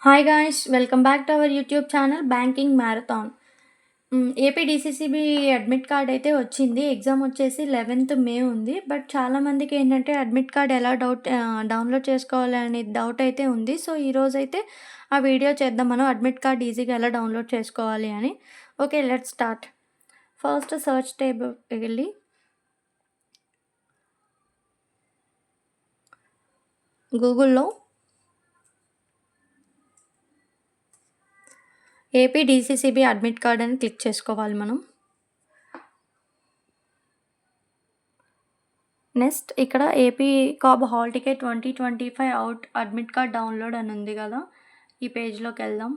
Hi guys! Welcome back to our YouTube channel banking marathon. AP DCCB admit card అయితే వచ్చింది. Exam వచ్చేసి 11థ్ May ఉంది. But చాలామందికి ఏంటంటే అడ్మిట్ కార్డ్ ఎలా డౌన్‌లోడ్ చేసుకోవాలి అనే డౌట్ అయితే ఉంది. సో, ఈరోజైతే ఆ వీడియో చేద్దాం మనం అడ్మిట్ కార్డ్ ఈజీగా ఎలా డౌన్‌లోడ్ చేసుకోవాలి అని. Okay. Let's start. First search ట్యాబ్‌కెళ్ళి గూగుల్‌లో ఏపీ డీసీసీబీ అడ్మిట్ కార్డ్ అని క్లిక్ చేసుకోవాలి మనం. నెక్స్ట్ ఇక్కడ ఏపీ కాబ్ hall ticket 2025 out admit card download అని ఉంది కదా! ఈ పేజ్‌లోకి వెళ్దాం.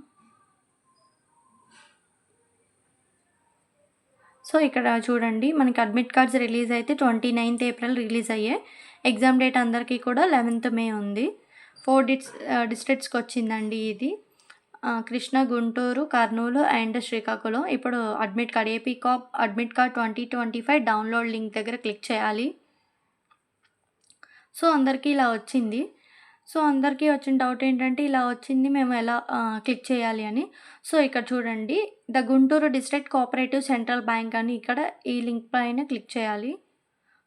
సో, ఇక్కడ చూడండి మనకి అడ్మిట్ కార్డ్స్ రిలీజ్ అయితే 29థ్ ఏప్రిల్ రిలీజ్ అయ్యాయి. ఎగ్జామ్ డేట్ అందరికీ కూడా 11థ్ మే ఉంది. 4 డిస్ట్రిక్ట్స్‌కి వచ్చిందండి ఇది. కృష్ణా, గుంటూరు, కర్నూలు అండ్ శ్రీకాకుళం. ఇప్పుడు అడ్మిట్ కార్డ్ ఏపీ కాబ్ అడ్మిట్ కార్డ్ 2025 డౌన్లోడ్ లింక్ దగ్గర క్లిక్ చేయాలి. సో, అందరికీ ఇలా వచ్చింది. సో, అందరికీ వచ్చిన డౌట్ ఏంటంటే ఇలా వచ్చింది మేము ఎలా క్లిక్ చేయాలి అని. సో, ఇక్కడ చూడండి the Guntur district cooperative central bank అని ఇక్కడ ఈ లింక్ పైన క్లిక్ చేయాలి.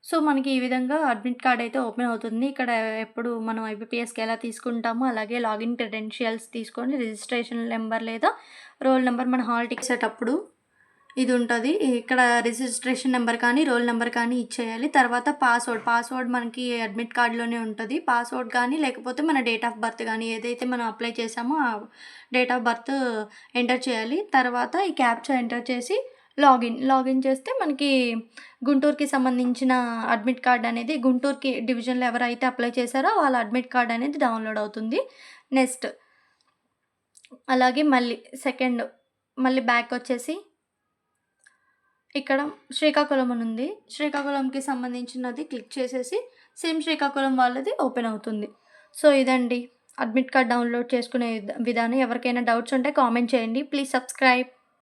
సో, మనకి ఈ విధంగా అడ్మిట్ కార్డ్ అయితే ఓపెన్ అవుతుంది. ఇక్కడ ఎప్పుడు మనం ఐబీపీఎస్‌కి ఎలా తీసుకుంటామో అలాగే లాగిన్ క్రెడెన్షియల్స్ తీసుకొని రిజిస్ట్రేషన్ నెంబర్ లేదా రోల్ నెంబర్ మన హాల్ టికెట్ చేసేటప్పుడు ఇది ఉంటది. ఇక్కడ రిజిస్ట్రేషన్ నెంబర్ కానీ, రోల్ నెంబర్ కానీ ఇచ్చేయాలి. తర్వాత పాస్వర్డ్ మనకి అడ్మిట్ కార్డ్‌లోనే ఉంటది. పాస్వర్డ్ కానీ, లేకపోతే మన డేట్ ఆఫ్ బర్త్ గానీ, ఏదైతే మనం అప్లై చేసామో ఆ డేట్ ఆఫ్ బర్త్ ఎంటర్ చేయాలి. తర్వాత ఈ క్యాప్చా ఎంటర్ చేసి లాగిన్ చేస్తే మనకి గుంటూరుకి సంబంధించిన అడ్మిట్ కార్డ్ అనేది గుంటూరుకి డివిజన్‌లో ఎవరైతే అప్లై చేశారో వాళ్ళ అడ్మిట్ కార్డ్ అనేది డౌన్‌లోడ్ అవుతుంది. నెక్స్ట్ అలాగే మళ్ళీ బ్యాకొచ్చేసి ఇక్కడ శ్రీకాకుళం అని ఉంది. శ్రీకాకుళంకి సంబంధించినది క్లిక్ చేసేసి సేమ్ శ్రీకాకుళం వాళ్ళది ఓపెన్ అవుతుంది. సో, ఇదండి అడ్మిట్ కార్డ్ డౌన్లోడ్ చేసుకునే విధానం. ఎవరికైనా డౌట్స్ ఉంటే కామెంట్ చేయండి. Please subscribe.